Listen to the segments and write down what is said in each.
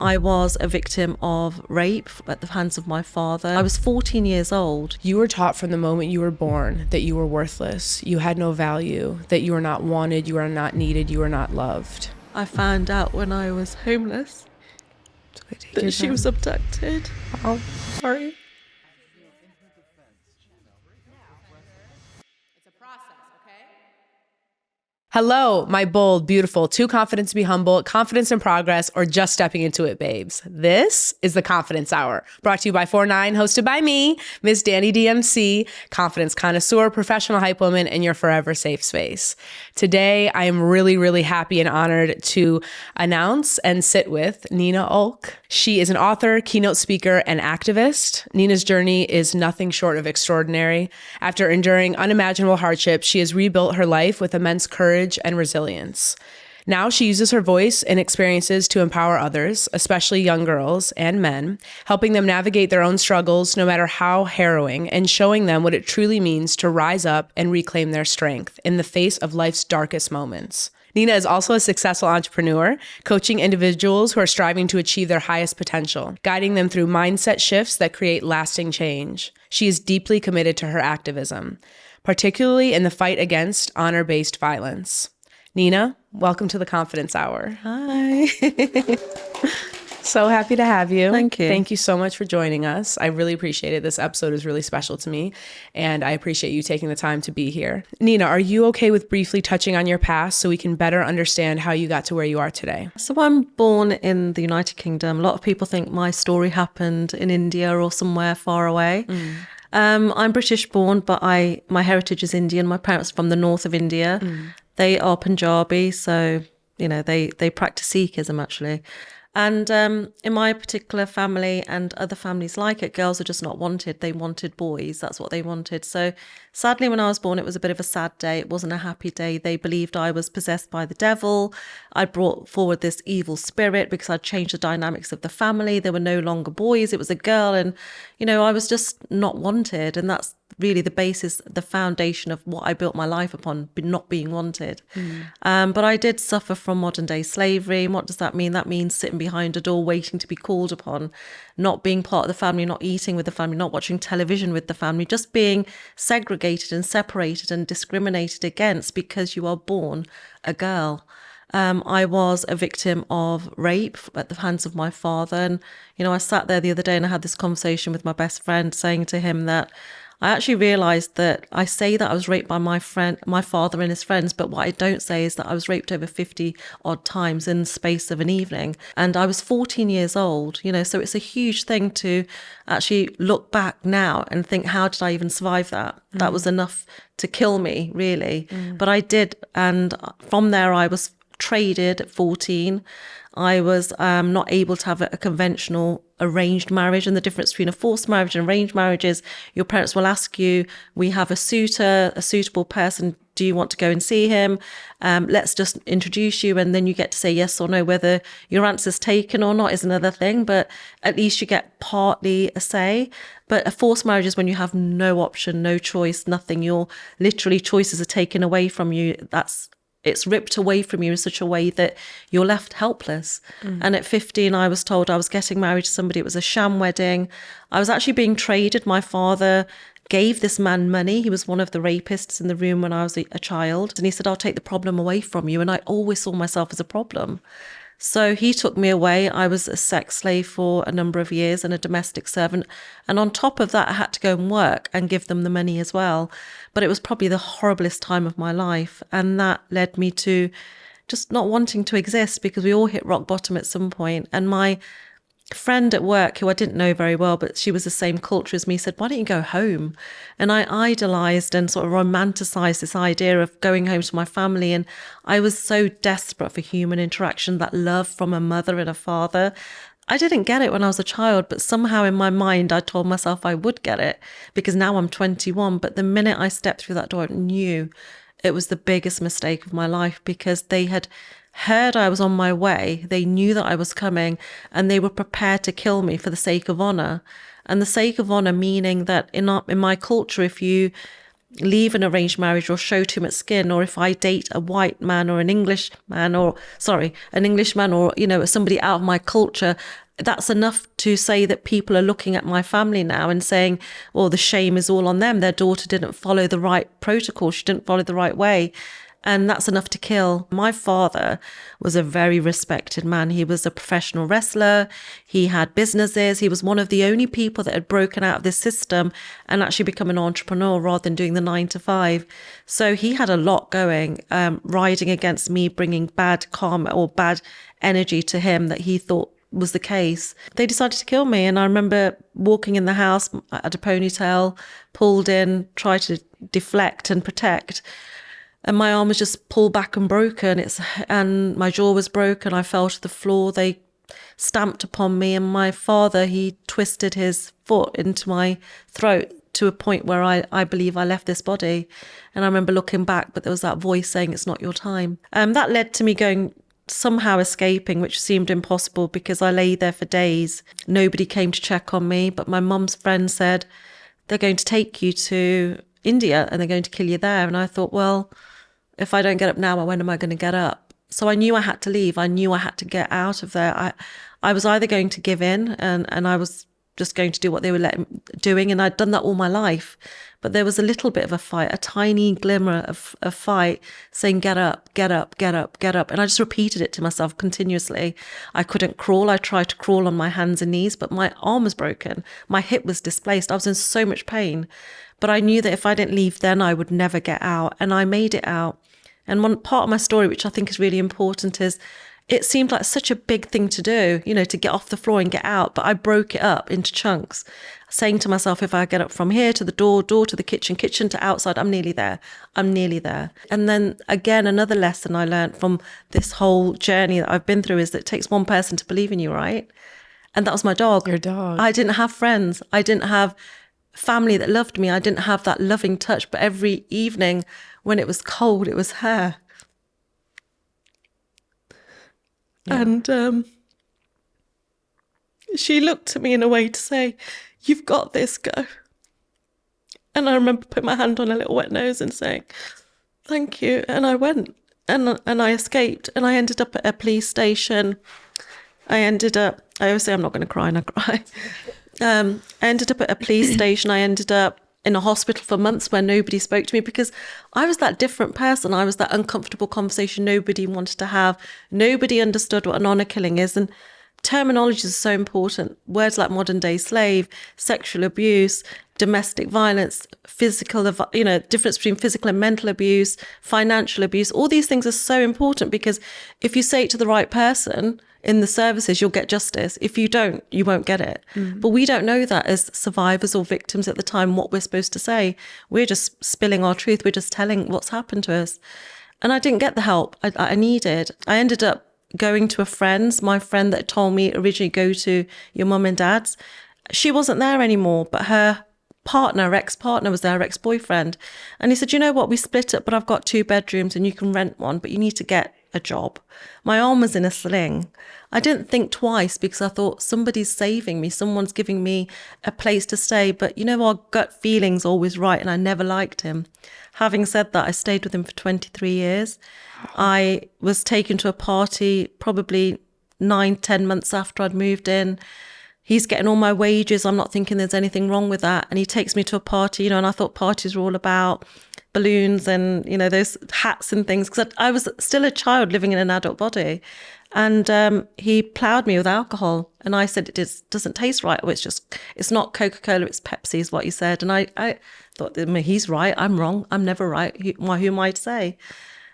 I was a victim of rape at the hands of my father. I was 14 years old. You were taught from the moment you were born that you were worthless, you had no value, that you were not wanted, you were not needed, you were not loved. I found out when I was homeless that she was abducted. Oh, sorry. Hello, my bold, beautiful, too confident to be humble, confidence in progress, or just stepping into it, babes. This is the Confidence Hour, brought to you by 49, hosted by me, Miss Dani DMC, confidence connoisseur, professional hype woman, and your forever safe space. Today, I am really, really happy and honored to announce and sit with Nina Aouilk. She is an author, keynote speaker, and activist. Nina's journey is nothing short of extraordinary. After enduring unimaginable hardships, she has rebuilt her life with immense courage and resilience. Now she uses her voice and experiences to empower others, especially young girls and men, helping them navigate their own struggles, no matter how harrowing, and showing them what it truly means to rise up and reclaim their strength in the face of life's darkest moments. Nina is also a successful entrepreneur, coaching individuals who are striving to achieve their highest potential, guiding them through mindset shifts that create lasting change. She is deeply committed to her activism, particularly in the fight against honor-based violence. Nina, welcome to the Confidence Hour. Hi. So happy to have you. Thank you. Thank you so much for joining us. I really appreciate it. This episode is really special to me, and I appreciate you taking the time to be here. Nina, are you okay with briefly touching on your past so we can better understand how you got to where you are today? So I'm born in the United Kingdom. A lot of people think my story happened in India or somewhere far away. I'm British born, but my heritage is Indian. My parents are from the north of India. They are Punjabi, so they practice Sikhism actually. And in my particular family and other families like it, girls are just not wanted. They wanted boys. That's what they wanted. So sadly, when I was born, it was a bit of a sad day. It wasn't a happy day. They believed I was possessed by the devil. I brought forward this evil spirit because I'd changed the dynamics of the family. There were no longer boys. It was a girl. And, I was just not wanted. And that's really the basis, the foundation of what I built my life upon, not being wanted. But I did suffer from modern day slavery. And what does that mean? That means sitting behind a door waiting to be called upon, not being part of the family, not eating with the family, not watching television with the family, just being segregated and separated and discriminated against because you are born a girl. I was a victim of rape at the hands of my father. And, I sat there the other day and I had this conversation with my best friend saying to him that I actually realized that I say that I was raped by my father and his friends, but what I don't say is that I was raped over 50 odd times in the space of an evening. And I was 14 years old, so it's a huge thing to actually look back now and think, how did I even survive that? That was enough to kill me, really. But I did. And from there, I was traded at 14. I was not able to have a conventional arranged marriage. And the difference between a forced marriage and arranged marriage is your parents will ask you, we have a suitor, a suitable person. Do you want to go and see him? Let's just introduce you. And then you get to say yes or no. Whether your answer's taken or not is another thing, but at least you get partly a say. But a forced marriage is when you have no option, no choice, nothing. Your literally choices are taken away from you. It's ripped away from you in such a way that you're left helpless. And at 15, I was told I was getting married to somebody. It was a sham wedding. I was actually being traded. My father gave this man money. He was one of the rapists in the room when I was a child. And he said, I'll take the problem away from you. And I always saw myself as a problem. So he took me away. I was a sex slave for a number of years and a domestic servant. And on top of that, I had to go and work and give them the money as well. But it was probably the horriblest time of my life. And that led me to just not wanting to exist because we all hit rock bottom at some point. And my friend at work, who I didn't know very well, but she was the same culture as me, said, why don't you go home? And I idolized and sort of romanticized this idea of going home to my family. And I was so desperate for human interaction, that love from a mother and a father. I didn't get it when I was a child, but somehow in my mind, I told myself I would get it because now I'm 21. But the minute I stepped through that door, I knew it was the biggest mistake of my life because they had heard I was on my way. They knew that I was coming and they were prepared to kill me for the sake of honor. And the sake of honor meaning that in my culture, if you leave an arranged marriage or show too much skin, or if I date a white man or an Englishman or somebody out of my culture, that's enough to say that people are looking at my family now and saying, well, the shame is all on them. Their daughter didn't follow the right protocol. She didn't follow the right way. And that's enough to kill. My father was a very respected man. He was a professional wrestler. He had businesses. He was one of the only people that had broken out of this system and actually become an entrepreneur rather than doing the 9 to 5. So he had a lot going, riding against me, bringing bad karma or bad energy to him that he thought was the case. They decided to kill me. And I remember walking in the house, I had a ponytail, pulled in, tried to deflect and protect. And my arm was just pulled back and broken. And my jaw was broken. I fell to the floor. They stamped upon me. And my father, he twisted his foot into my throat to a point where I believe I left this body. And I remember looking back, but there was that voice saying, it's not your time. That led to me somehow escaping, which seemed impossible because I lay there for days. Nobody came to check on me. But my mum's friend said, they're going to take you to India and they're going to kill you there. And I thought, well, if I don't get up now, when am I going to get up? So I knew I had to leave. I knew I had to get out of there. I was either going to give in and I was just going to do what they were doing. And I'd done that all my life. But there was a little bit of a fight, a tiny glimmer of a fight saying, get up, get up, get up, get up. And I just repeated it to myself continuously. I couldn't crawl. I tried to crawl on my hands and knees, but my arm was broken. My hip was displaced. I was in so much pain. But I knew that if I didn't leave then, I would never get out. And I made it out. And one part of my story, which I think is really important, is it seemed like such a big thing to do, to get off the floor and get out. But I broke it up into chunks, saying to myself, if I get up from here to the door to the kitchen to outside, I'm nearly there. I'm nearly there. And then again, another lesson I learned from this whole journey that I've been through is that it takes one person to believe in you, right? And that was my dog. Your dog. I didn't have friends. I didn't have family that loved me. I didn't have that loving touch. But every evening when it was cold, it was her. Yeah. And she looked at me in a way to say, you've got this, go. And I remember putting my hand on her little wet nose and saying, thank you. And I went and I escaped and I ended up at a police station. I always say I'm not going to cry and I cry. I ended up at a police station. I ended up in a hospital for months where nobody spoke to me because I was that different person. I was that uncomfortable conversation nobody wanted to have. Nobody understood what an honour killing is. And terminology is so important. Words like modern day slave, sexual abuse, domestic violence, physical, difference between physical and mental abuse, financial abuse. All these things are so important because if you say it to the right person in the services, you'll get justice. If you don't, you won't get it. Mm. But we don't know that as survivors or victims at the time, what we're supposed to say. We're just spilling our truth. We're just telling what's happened to us. And I didn't get the help I needed. I ended up going to my friend that told me originally go to your mum and dad's. She wasn't there anymore, but her ex-partner was there, her ex-boyfriend. And he said, you know what, we split up, but I've got 2 bedrooms and you can rent one, but you need to get a job. My arm was in a sling. I didn't think twice because I thought somebody's saving me. Someone's giving me a place to stay. But our gut feeling's always right. And I never liked him. Having said that, I stayed with him for 23 years. I was taken to a party probably 9-10 months after I'd moved in. He's getting all my wages. I'm not thinking there's anything wrong with that. And he takes me to a party, and I thought parties were all about balloons and, those hats and things. Because I was still a child living in an adult body. And he ploughed me with alcohol. And I said, it doesn't taste right. Or it's not Coca-Cola, it's Pepsi is what he said. And I thought, he's right, I'm wrong. I'm never right. Who am I to say?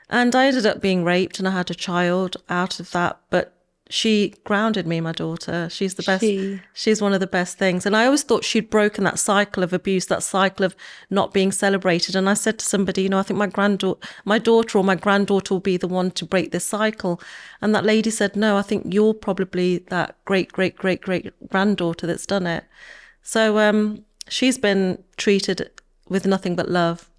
And I ended up being raped and I had a child out of that. But she grounded me, my daughter. She's the best. She's one of the best things. And I always thought she'd broken that cycle of abuse, that cycle of not being celebrated. And I said to somebody, I think my daughter or my granddaughter will be the one to break this cycle. And that lady said, no, I think you're probably that great, great, great, great granddaughter that's done it. So she's been treated with nothing but love.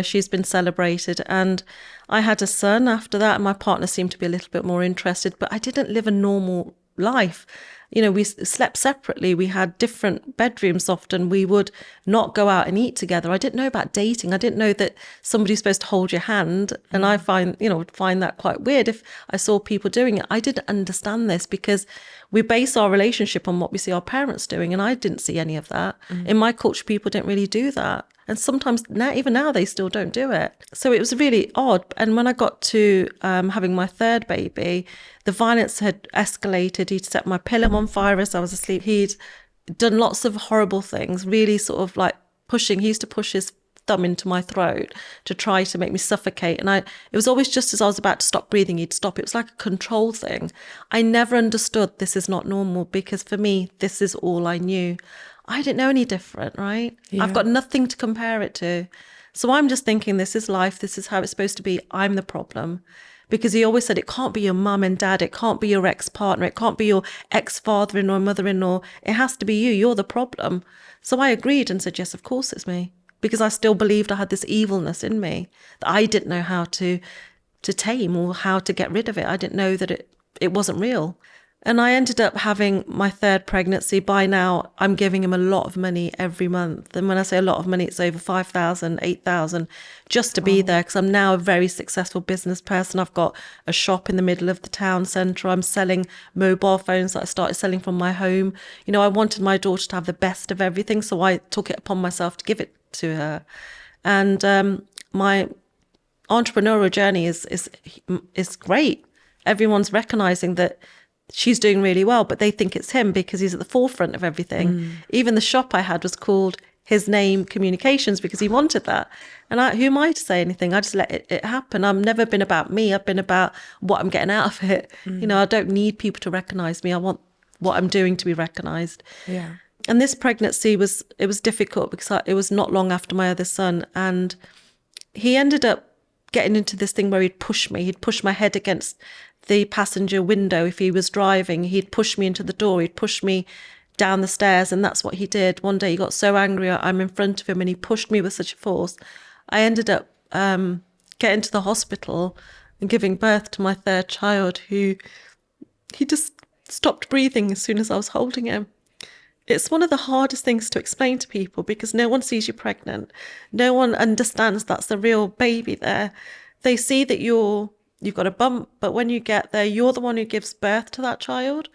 She's been celebrated. And I had a son after that, and my partner seemed to be a little bit more interested, but I didn't live a normal life. we slept separately. We had different bedrooms often. We would not go out and eat together. I didn't know about dating. I didn't know that somebody's supposed to hold your hand. And I would find that quite weird if I saw people doing it. I didn't understand this because we base our relationship on what we see our parents doing. And I didn't see any of that. In my culture, people didn't really do that. And sometimes even now, they still don't do it. So it was really odd. And when I got to having my third baby, the violence had escalated. He'd set my pillow on fire as I was asleep. He'd done lots of horrible things, really sort of like pushing. He used to push his thumb into my throat to try to make me suffocate. And it was always just as I was about to stop breathing, he'd stop. It was like a control thing. I never understood this is not normal because for me, this is all I knew. I didn't know any different, right? Yeah. I've got nothing to compare it to. So I'm just thinking, this is life. This is how it's supposed to be. I'm the problem. Because he always said, it can't be your mum and dad. It can't be your ex-partner. It can't be your ex-father-in-law, mother-in-law. It has to be you. You're the problem. So I agreed and said, yes, of course it's me. Because I still believed I had this evilness in me that I didn't know how to tame or how to get rid of it. I didn't know that it wasn't real. And I ended up having my third pregnancy. By now, I'm giving him a lot of money every month. And when I say a lot of money, it's over 5,000, 8,000 just to be there, because I'm now a very successful business person. I've got a shop in the middle of the town centre. I'm selling mobile phones that I started selling from my home. I wanted my daughter to have the best of everything, so I took it upon myself to give it to her. And my entrepreneurial journey is great. Everyone's recognising that she's doing really well, but they think it's him because he's at the forefront of everything. Even the shop I had was called His Name Communications because he wanted that. And who am I to say anything? I just let it happen. I've never been about me. I've been about what I'm getting out of it. I don't need people to recognise me. I want what I'm doing to be recognised. Yeah. And this pregnancy it was difficult because it was not long after my other son. And he ended up getting into this thing where he'd push me. He'd push my head against the passenger window. If he was driving, he'd push me into the door. He'd push me down the stairs. And that's what he did. One day he got so angry, I'm in front of him and he pushed me with such a force. I ended up getting to the hospital and giving birth to my third child, who he just stopped breathing as soon as I was holding him. It's one of the hardest things to explain to people because no one sees you pregnant. No one understands that's the real baby there. They see that you've got a bump, but when you get there, you're the one who gives birth to that child.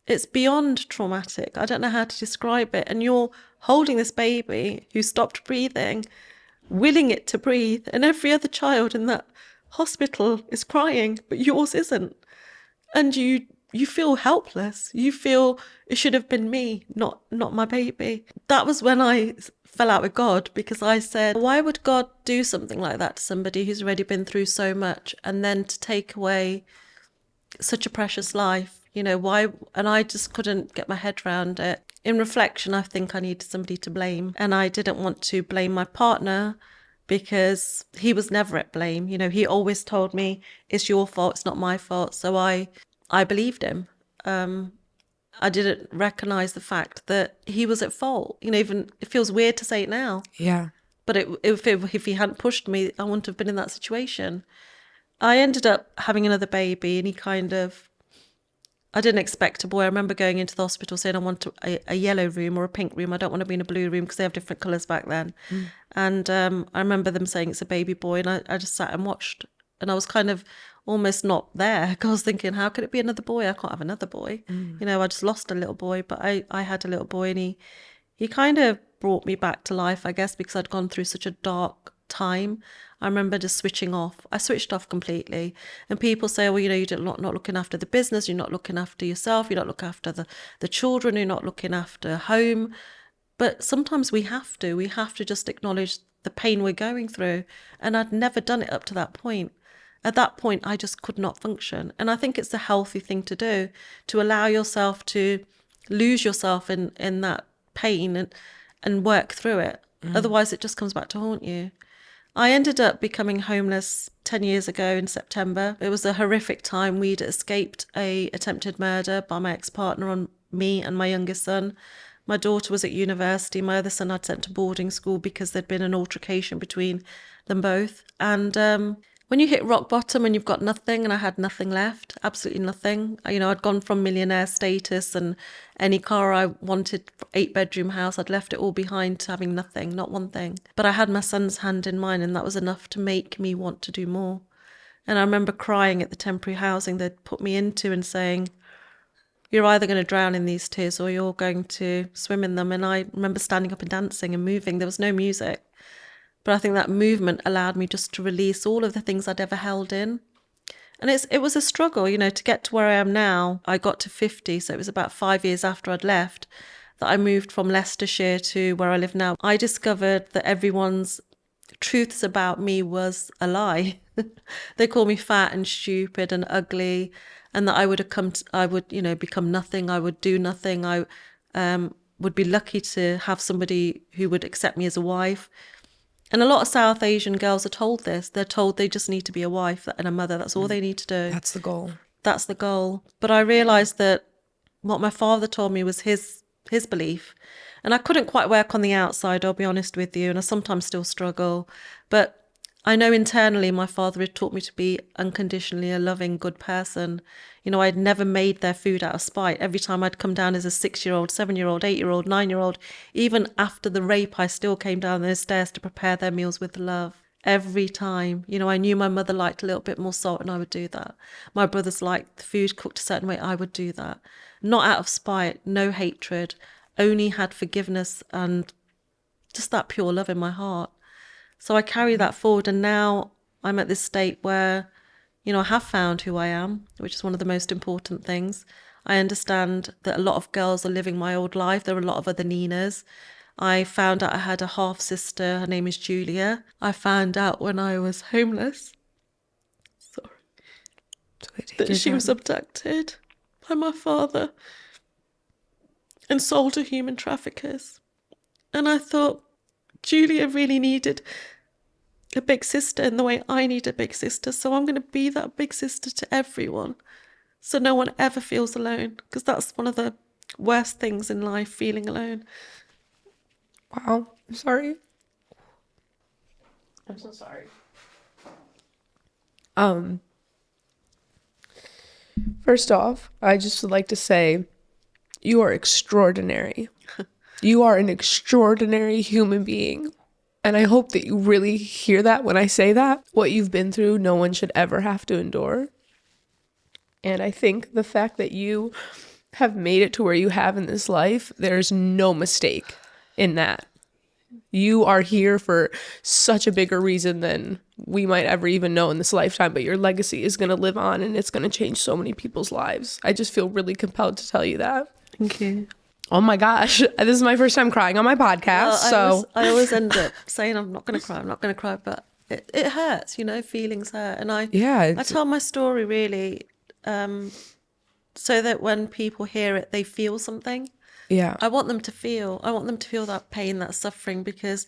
It's beyond traumatic. I don't know how to describe it. And you're holding this baby who stopped breathing, willing it to breathe, and every other child in that hospital is crying, but yours isn't. And you feel helpless. You feel it should have been me, not my baby. That was when I fell out with God, because I said, why would God do something like that to somebody who's already been through so much, and then to take away such a precious life? Why? And I just couldn't get my head around it. In reflection, I think I needed somebody to blame, and I didn't want to blame my partner because he was never at blame. He always told me, it's your fault, it's not my fault. So I believed him. I didn't recognize the fact that he was at fault. Even it feels weird to say it now. Yeah. But if he hadn't pushed me, I wouldn't have been in that situation. I ended up having another baby, and I didn't expect a boy. I remember going into the hospital saying I want a yellow room or a pink room. I don't want to be in a blue room because they have different colours back then. And I remember them saying it's a baby boy, and I just sat and watched. And I was kind of almost not there because I was thinking, how could it be another boy? I can't have another boy. I just lost a little boy, but I had a little boy, and he kind of brought me back to life, I guess, because I'd gone through such a dark time. I remember just switching off. I switched off completely. And people say, well, you're not looking after the business, you're not looking after yourself, you're not looking after the children, you're not looking after home. But sometimes we have to just acknowledge the pain we're going through. And I'd never done it up to that point. At that point, I just could not function. And I think it's a healthy thing to do, to allow yourself to lose yourself in that pain and work through it. Otherwise, it just comes back to haunt you. I ended up becoming homeless 10 years ago in September. It was a horrific time. We'd escaped a attempted murder by my ex-partner on me and my youngest son. My daughter was at university. My other son I'd sent to boarding school because there'd been an altercation between them both. And when you hit rock bottom and you've got nothing, and I had nothing left, absolutely nothing. I'd gone from millionaire status and any car I wanted, 8-bedroom house, I'd left it all behind to having nothing, not one thing. But I had my son's hand in mine, and that was enough to make me want to do more. And I remember crying at the temporary housing they'd put me into and saying, you're either going to drown in these tears or you're going to swim in them. And I remember standing up and dancing and moving. There was no music. But I think that movement allowed me just to release all of the things I'd ever held in. And it was a struggle, to get to where I am now. I got to 50, so it was about 5 years after I'd left that I moved from Leicestershire to where I live now. I discovered that everyone's truths about me was a lie. They call me fat and stupid and ugly, and that I would become nothing. I would do nothing. I would be lucky to have somebody who would accept me as a wife. And a lot of South Asian girls are told this. They're told they just need to be a wife and a mother. That's all they need to do. That's the goal. That's the goal. But I realised that what my father told me was his belief. And I couldn't quite work on the outside, I'll be honest with you. And I sometimes still struggle. But I know internally my father had taught me to be unconditionally a loving, good person. I'd never made their food out of spite. Every time I'd come down as a 6-year-old, 7-year-old, 8-year-old, 9-year-old, even after the rape, I still came down those stairs to prepare their meals with love. Every time. I knew my mother liked a little bit more salt and I would do that. My brothers liked the food cooked a certain way, I would do that. Not out of spite, no hatred, only had forgiveness and just that pure love in my heart. So I carry that forward, and now I'm at this state where, I have found who I am, which is one of the most important things. I understand that a lot of girls are living my old life. There are a lot of other Ninas. I found out I had a half sister. Her name is Julia. I found out when I was homeless, that she was abducted by my father and sold to human traffickers. And I thought Julia really needed a big sister in the way I need a big sister. So I'm going to be that big sister to everyone, so no one ever feels alone, because that's one of the worst things in life, feeling alone. Wow. I'm sorry. I'm so sorry. First off, I just would like to say you are extraordinary. You are an extraordinary human being. And I hope that you really hear that when I say that. What you've been through, no one should ever have to endure. And I think the fact that you have made it to where you have in this life, there's no mistake in that. You are here for such a bigger reason than we might ever even know in this lifetime, but your legacy is going to live on and it's going to change so many people's lives. I just feel really compelled to tell you that. Thank you. Oh my gosh, this is my first time crying on my podcast. Well, I always end up saying I'm not going to cry, but it hurts, feelings hurt. And I tell my story really so that when people hear it, they feel something. Yeah. I want them to feel that pain, that suffering, because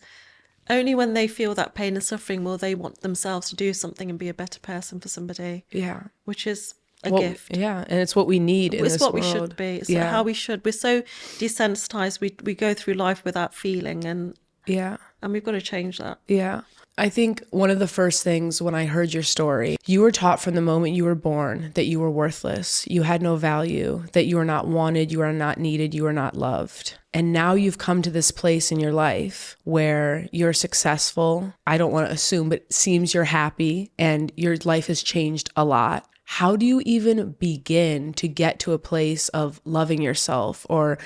only when they feel that pain and suffering will they want themselves to do something and be a better person for somebody. Yeah. Which is a gift. Yeah, and it's what we need in this world. It's what we should be. It's how we should. We're so desensitized. We go through life without feeling, and we've got to change that. Yeah. I think one of the first things when I heard your story, you were taught from the moment you were born that you were worthless, you had no value, that you are not wanted, you are not needed, you are not loved. And now you've come to this place in your life where you're successful. I don't want to assume, but it seems you're happy and your life has changed a lot. How do you even begin to get to a place of loving yourself or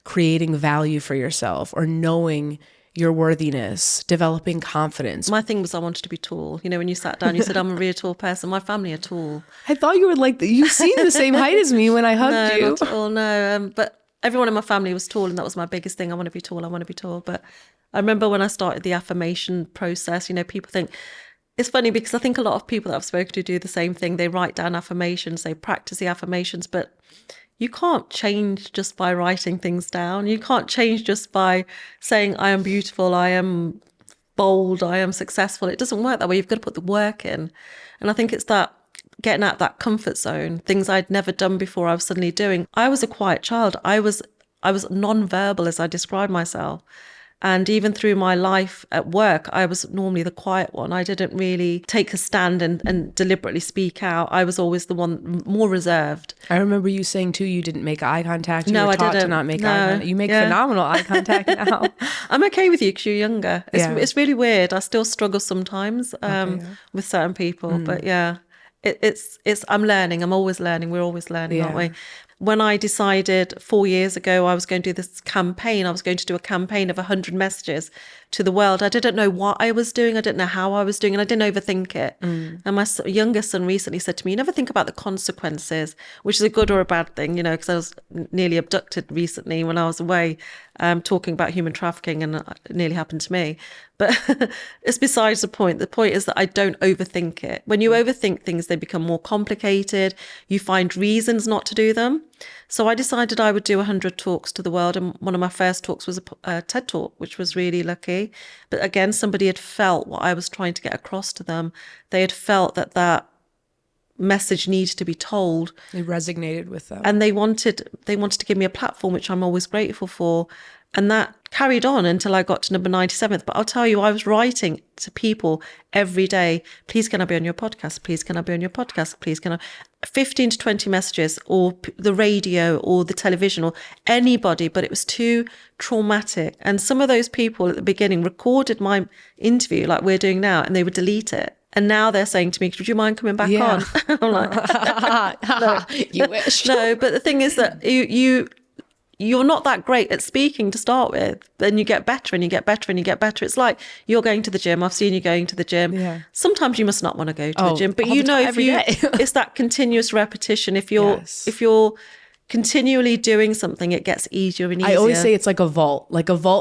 creating value for yourself or knowing your worthiness, developing confidence? My thing was I wanted to be tall. When you sat down, you said, I'm a really tall person. My family are tall. I thought you were you seemed the same height as me when I hugged you. Not at all, no. But everyone in my family was tall, and that was my biggest thing. I want to be tall. But I remember when I started the affirmation process, people think, it's funny because I think a lot of people that I've spoken to do the same thing. They write down affirmations, they practice the affirmations, but you can't change just by writing things down. You can't change just by saying, I am beautiful, I am bold, I am successful. It doesn't work that way. You've got to put the work in. And I think it's that getting out of that comfort zone, things I'd never done before I was suddenly doing. I was a quiet child. I was non-verbal as I described myself. And even through my life at work, I was normally the quiet one. I didn't really take a stand and deliberately speak out. I was always the one more reserved. I remember you saying too, you didn't make eye contact. You No, were I taught to didn't. not make No. eye contact. You make phenomenal eye contact now. I'm okay with you because you're younger. It's really weird. I still struggle sometimes with certain people, but yeah, it's I'm learning. I'm always learning. We're always learning, aren't we? When I decided 4 years ago I was going to do this campaign, I was going to do a campaign of 100 messages to the world. I didn't know what I was doing. I didn't know how I was doing, and I didn't overthink it. And my younger son recently said to me, you never think about the consequences, which is a good or a bad thing, you know, because I was nearly abducted recently when I was away talking about human trafficking, and it nearly happened to me. But it's besides the point. The point is that I don't overthink it. When you overthink things, they become more complicated. You find reasons not to do them. So I decided I would do 100 talks to the world. And one of my first talks was a TED talk, which was really lucky. But again, somebody had felt what I was trying to get across to them. They had felt that message needed to be told. It resonated with them. And they wanted to give me a platform, which I'm always grateful for. And that carried on until I got to number 97th. But I'll tell you, I was writing to people every day, please can I be on your podcast? Please can I be on your podcast? Please can I? 15 to 20 messages, or the radio or the television or anybody, but it was too traumatic. And some of those people at the beginning recorded my interview like we're doing now, and they would delete it. And now they're saying to me, would you mind coming back on? I'm like, no. You wish. No, but the thing is that you're not that great at speaking to start with. Then you get better and you get better and you get better. It's like you're going to the gym. I've seen you going to the gym. Yeah. Sometimes you must not want to go to the gym, but you know, it's that continuous repetition. If you're continually doing something, it gets easier and easier. I always say it's like a vault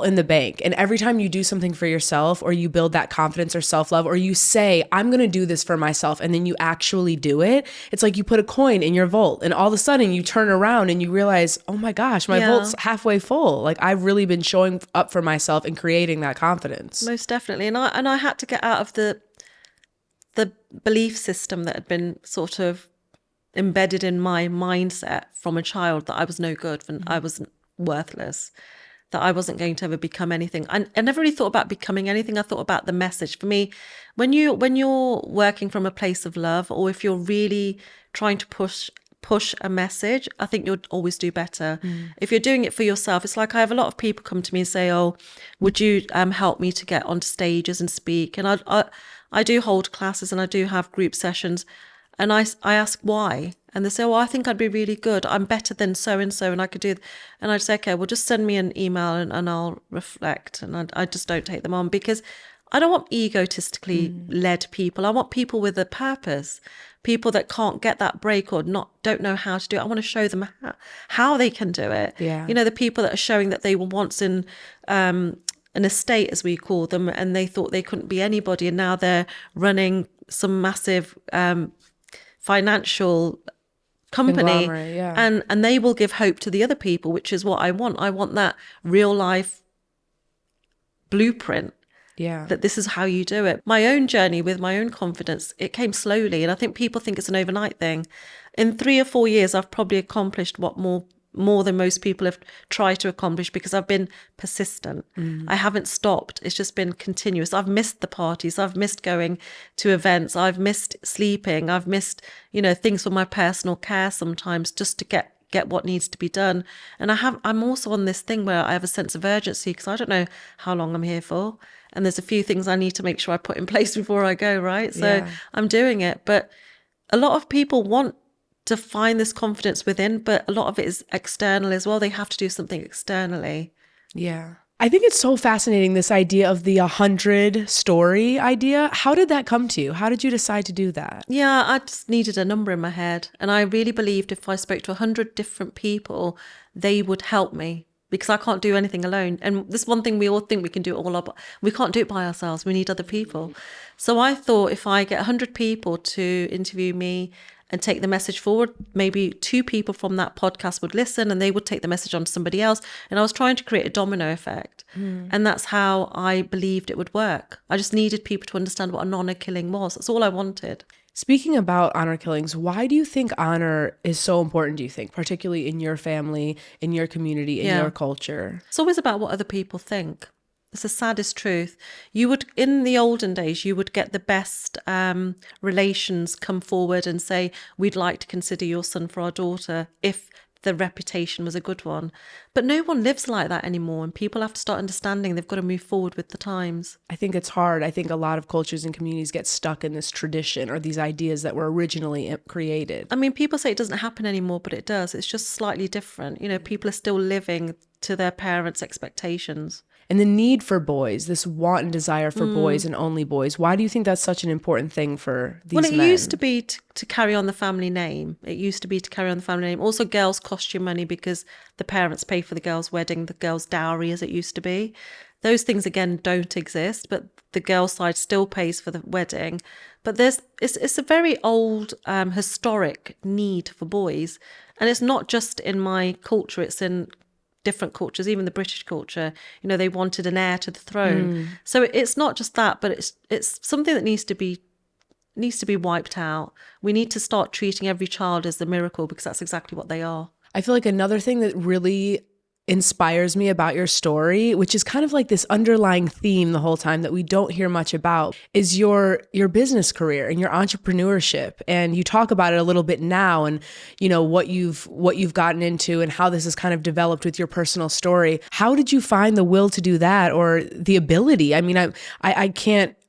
in the bank. And every time you do something for yourself, or you build that confidence or self-love, or you say, I'm going to do this for myself, and then you actually do it, it's like you put a coin in your vault, and all of a sudden you turn around and you realize, oh my gosh, my vault's halfway full. Like, I've really been showing up for myself and creating that confidence. Most definitely. And I had to get out of the belief system that had been sort of embedded in my mindset from a child, that I was no good, and I was worthless, that I wasn't going to ever become anything. I never really thought about becoming anything. I thought about the message. For me, when you're working from a place of love, or if you're really trying to push a message, I think you'll always do better. If you're doing it for yourself, it's like I have a lot of people come to me and say, oh, would you help me to get onto stages and speak? And I do hold classes and I do have group sessions. And I ask why, and they say, oh, I think I'd be really good. I'm better than so-and-so, and I could do it. And I say, okay, well, just send me an email and I'll reflect. And I just don't take them on, because I don't want egotistically led people. I want people with a purpose, people that can't get that break or don't know how to do it. I want to show them how they can do it. Yeah. You know, the people that are showing that they were once in an estate, as we call them, and they thought they couldn't be anybody, and now they're running some massive financial company, and they will give hope to the other people, which is what I want. I want that real life blueprint. Yeah. That this is how you do it. My own journey with my own confidence, it came slowly, and I think people think it's an overnight thing. In 3 or 4 years, I've probably accomplished what more than most people have tried to accomplish, because I've been persistent. I haven't stopped. It's just been continuous. I've missed the parties. I've missed going to events. I've missed sleeping. I've missed, things for my personal care sometimes, just to get what needs to be done. And I'm also on this thing where I have a sense of urgency, because I don't know how long I'm here for. And there's a few things I need to make sure I put in place before I go, right? So I'm doing it. But a lot of people want to find this confidence within, but a lot of it is external as well. They have to do something externally. Yeah. I think it's so fascinating, this idea of the 100 story idea. How did that come to you? How did you decide to do that? Yeah, I just needed a number in my head. And I really believed if I spoke to 100 different people, they would help me, because I can't do anything alone. And this one thing we all think we can do it all up. We can't do it by ourselves. We need other people. So I thought, if I get 100 people to interview me and take the message forward, maybe 2 people from that podcast would listen, and they would take the message on to somebody else. And I was trying to create a domino effect. And that's how I believed it would work. I just needed people to understand what an honor killing was. That's all I wanted. Speaking about honor killings, why do you think honor is so important, do you think, particularly in your family, in your community, in your culture? It's always about what other people think. It's the saddest truth. You would, in the olden days, you would get the best relations come forward and say, we'd like to consider your son for our daughter if the reputation was a good one. But no one lives like that anymore. And people have to start understanding they've got to move forward with the times. I think it's hard. I think a lot of cultures and communities get stuck in this tradition or these ideas that were originally created. I mean, people say it doesn't happen anymore, but it does. It's just slightly different. You know, people are still living to their parents' expectations. And the need for boys, this want and desire for boys and only boys. Why do you think that's such an important thing for these men? Well, it used to be to carry on the family name. It used to be to carry on the family name. Also, girls cost you money because the parents pay for the girl's wedding, the girl's dowry, as it used to be. Those things, again, don't exist, but the girl's side still pays for the wedding. But it's a very old, historic need for boys. And it's not just in my culture, it's in different cultures, even the British culture. You know, they wanted an heir to the throne. So it's not just that, but it's something that needs to be wiped out. We need to start treating every child as a miracle, because that's exactly what they are. I feel like another thing that really inspires me about your story, which is kind of like this underlying theme the whole time that we don't hear much about, is your business career and your entrepreneurship. And you talk about it a little bit now, and you know what you've gotten into and how this has kind of developed with your personal story. How did you find the will to do that, or the ability? I mean,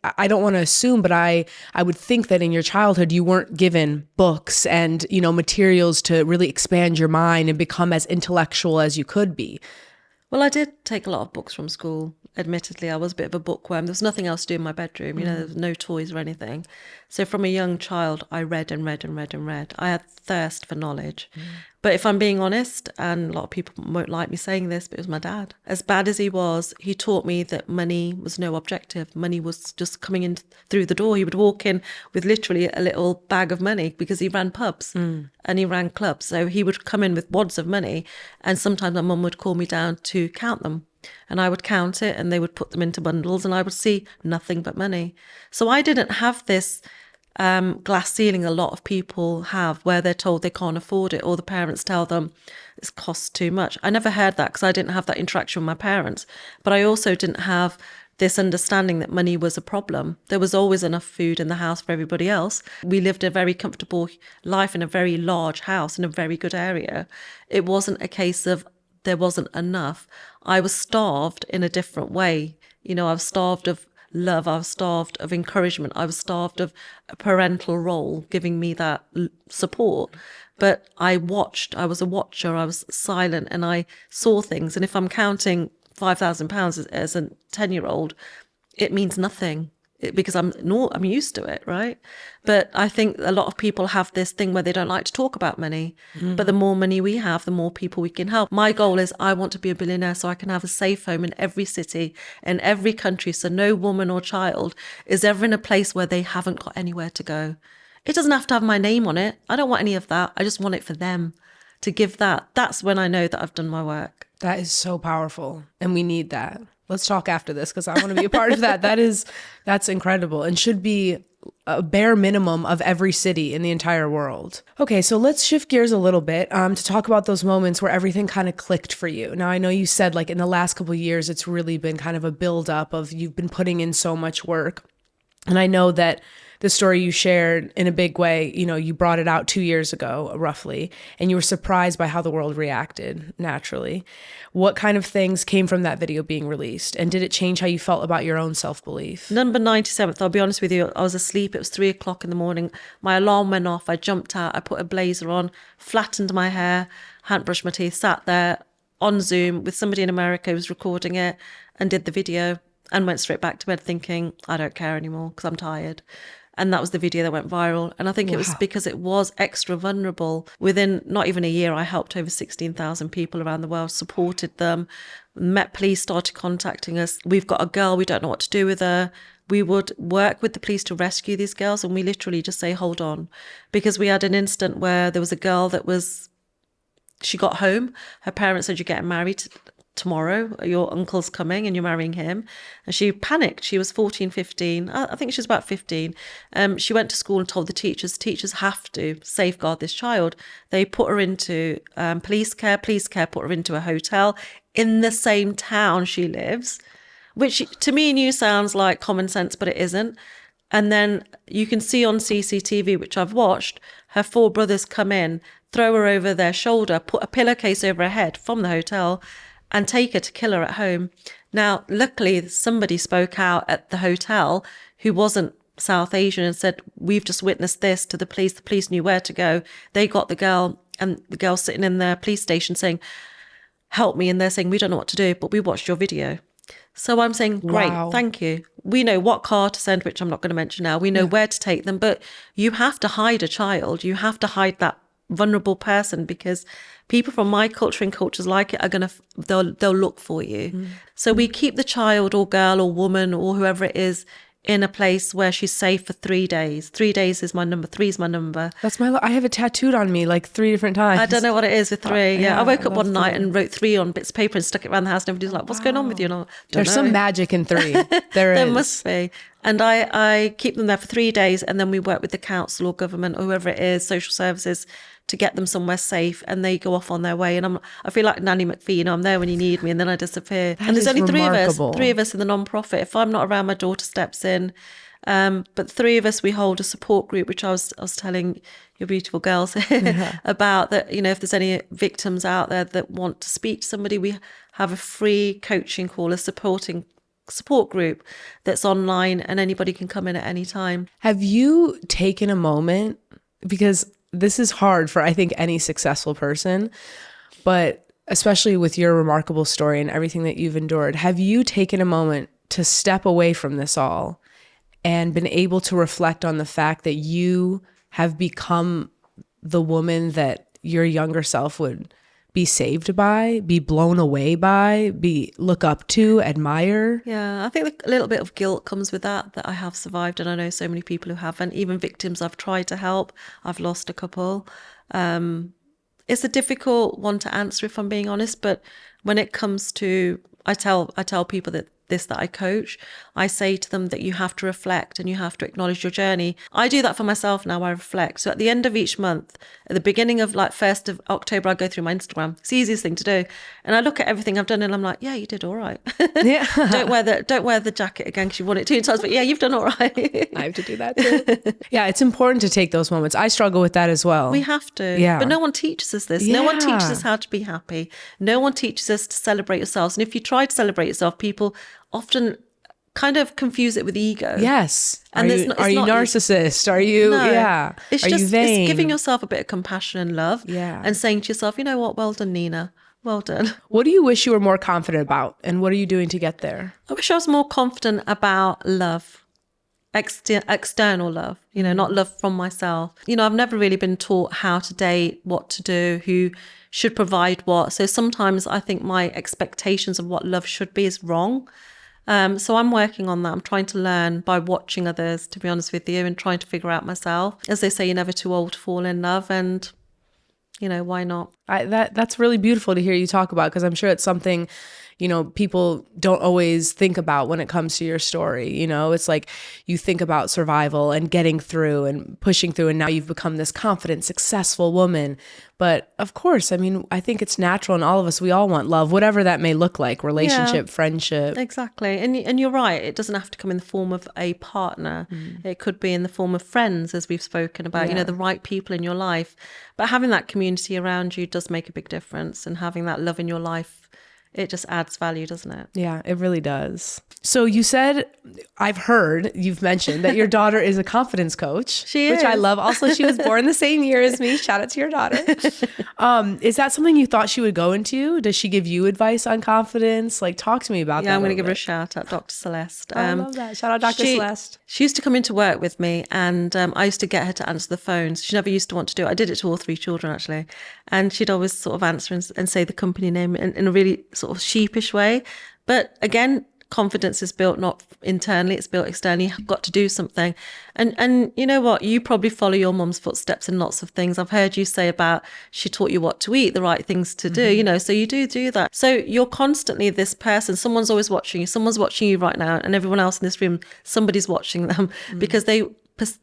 I don't want to assume, but I would think that in your childhood you weren't given books and, you know, materials to really expand your mind and become as intellectual as you could be. Well, I did take a lot of books from school. Admittedly, I was a bit of a bookworm. There was nothing else to do in my bedroom. You know, there was no toys or anything. So from a young child, I read and read and read and read. I had thirst for knowledge. But if I'm being honest, and a lot of people won't like me saying this, but it was my dad. As bad as he was, he taught me that money was no objective. Money was just coming in through the door. He would walk in with literally a little bag of money, because he ran pubs and he ran clubs. So he would come in with wads of money, and sometimes my mum would call me down to count them. And I would count it, and they would put them into bundles, and I would see nothing but money. So I didn't have this glass ceiling a lot of people have, where they're told they can't afford it, or the parents tell them it costs too much. I never heard that, because I didn't have that interaction with my parents. But I also didn't have this understanding that money was a problem. There was always enough food in the house for everybody else. We lived a very comfortable life in a very large house in a very good area. It wasn't a case of there wasn't enough. I was starved in a different way. You know, I was starved of love. I was starved of encouragement. I was starved of a parental role giving me that support. But I watched. I was a watcher. I was silent, and I saw things. And if I'm counting £5,000 as a 10-year-old, it means nothing, because I'm used to it, right? But I think a lot of people have this thing where they don't like to talk about money. But the more money we have, the more people we can help. My goal is I want to be a billionaire so I can have a safe home in every city, in every country, so no woman or child is ever in a place where they haven't got anywhere to go. It doesn't have to have my name on it. I don't want any of that. I just want it for them to give that. That's when I know that I've done my work. That is so powerful, and we need that. Let's talk after this, because I want to be a part of that. That's incredible, and should be a bare minimum of every city in the entire world. Okay, so let's shift gears a little bit to talk about those moments where everything kind of clicked for you. Now, I know you said like in the last couple of years, it's really been kind of a buildup of you've been putting in so much work. And I know that the story you shared in a big way, you know, you brought it out 2 years ago, roughly, and you were surprised by how the world reacted naturally. What kind of things came from that video being released? And did it change how you felt about your own self-belief? Number 97th, I'll be honest with you, I was asleep. It was 3 o'clock in the morning. My alarm went off. I jumped out. I put a blazer on, flattened my hair, hadn't brushed my teeth, sat there on Zoom with somebody in America who was recording it, and did the video, and went straight back to bed thinking, I don't care anymore because I'm tired. And that was the video that went viral. And I think it was because it was extra vulnerable. Within not even a year, I helped over 16,000 people around the world, supported them. Met Police started contacting us. We've got a girl, we don't know what to do with her. We would work with the police to rescue these girls, and we literally just say, hold on. Because we had an incident where there was a girl she got home. Her parents said, you're getting married tomorrow, your uncle's coming and you're marrying him. And she panicked. She was 14, 15. I think she was about 15. She went to school and told the teachers have to safeguard this child. They put her into police care put her into a hotel in the same town she lives, which to me and you sounds like common sense, but it isn't. And then you can see on CCTV, which I've watched, her 4 brothers come in, throw her over their shoulder, put a pillowcase over her head from the hotel, and take her to kill her at home. Now, luckily, somebody spoke out at the hotel who wasn't South Asian and said, we've just witnessed this to the police. The police knew where to go. They got the girl, and the girl sitting in the police station saying, help me. And they're saying, we don't know what to do, but we watched your video. So I'm saying, great, Wow. thank you. We know what car to send, which I'm not going to mention now. We know where to take them, but you have to hide a child. You have to hide that vulnerable person, because people from my culture and cultures like it are going to, they'll look for you. So we keep the child or girl or woman or whoever it is in a place where she's safe for 3 days. 3 days is my number. 3 is my number. That's I have it tattooed on me like 3 different times. I don't know what it is with 3. Yeah, I woke up that's one night and wrote 3 on bits of paper and stuck it around the house. And everybody's like, what's going on with you? And I don't There's know. some magic in 3. There There is. must be. And I keep them there for 3 days, and then we work with the council or government or whoever it is, social services, to get them somewhere safe, and they go off on their way. And I feel like Nanny McPhee, I'm there when you need me, and then I disappear. And there's is only remarkable. 3 of us in the non-profit. If I'm not around, my daughter steps in. But 3 of us, we hold a support group, which I was telling your beautiful girls about, that, if there's any victims out there that want to speak to somebody, we have a free coaching call, a support group that's online, and anybody can come in at any time. Have you taken a moment, because this is hard for, I think, any successful person, but especially with your remarkable story and everything that you've endured, have you taken a moment to step away from this all and been able to reflect on the fact that you have become the woman that your younger self would be saved by, be blown away by, look up to, admire? Yeah, I think a little bit of guilt comes with that I have survived, and I know so many people who haven't, even victims I've tried to help. I've lost a couple. It's a difficult one to answer, if I'm being honest, but when it comes to, I tell people that I coach, I say to them that you have to reflect and you have to acknowledge your journey. I do that for myself now. I reflect. So at the end of each month, at the beginning of 1st of October, I go through my Instagram. It's the easiest thing to do. And I look at everything I've done and I'm like, yeah, you did all right. Yeah. Don't wear the jacket again because you've worn it 2 times, but yeah, you've done all right. I have to do that too. Yeah, it's important to take those moments. I struggle with that as well. We have to. Yeah. But no one teaches us this. No one Yeah. teaches us how to be happy. No one teaches us to celebrate yourselves. And if you try to celebrate yourself, people often kind of confuse it with ego. Yes. And are it's you, not- are it's you not- narcissist? Are you, No. yeah. It's are just you vain? it's giving yourself a bit of compassion and love. Yeah. And saying to yourself, you know what, well done, Nina. Well done. What do you wish you were more confident about? And what are you doing to get there? I wish I was more confident about love, external love, not love from myself. I've never really been taught how to date, what to do, who should provide what. So sometimes I think my expectations of what love should be is wrong. So I'm working on that. I'm trying to learn by watching others, to be honest with you, and trying to figure out myself. As they say, you're never too old to fall in love, and why not? That's really beautiful to hear you talk about, because I'm sure it's something, people don't always think about when it comes to your story. It's like you think about survival and getting through and pushing through, and now you've become this confident, successful woman. But of course, I think it's natural in all of us. We all want love, whatever that may look like, relationship, friendship. Exactly. And you're right. It doesn't have to come in the form of a partner. It could be in the form of friends, as we've spoken about, Yeah. the right people in your life. But having that community around you does make a big difference. And having that love in your life, it just adds value, doesn't it? Yeah, it really does. So you said, you've mentioned that your daughter is a confidence coach. She Which I is. love. Also, she was born the same year as me. Shout out to your daughter. Is that something you thought she would go into? Does she give you advice on confidence? Like, talk to me about that. Yeah, I'm going to a give her a bit. shout out, Dr. Celeste. I love that. Shout out Dr. Celeste. She used to come into work with me, and I used to get her to answer the phones. She never used to want to do it. I did it to all 3 children, actually. And she'd always sort of answer and say the company name in a really sort of sheepish way. But again, confidence is built not internally, it's built externally. You've got to do something. And you know what? You probably follow your mum's footsteps in lots of things. I've heard you say about she taught you what to eat, the right things to do, so you do that. So you're constantly this person. Someone's always watching you. Someone's watching you right now, and everyone else in this room, somebody's watching them because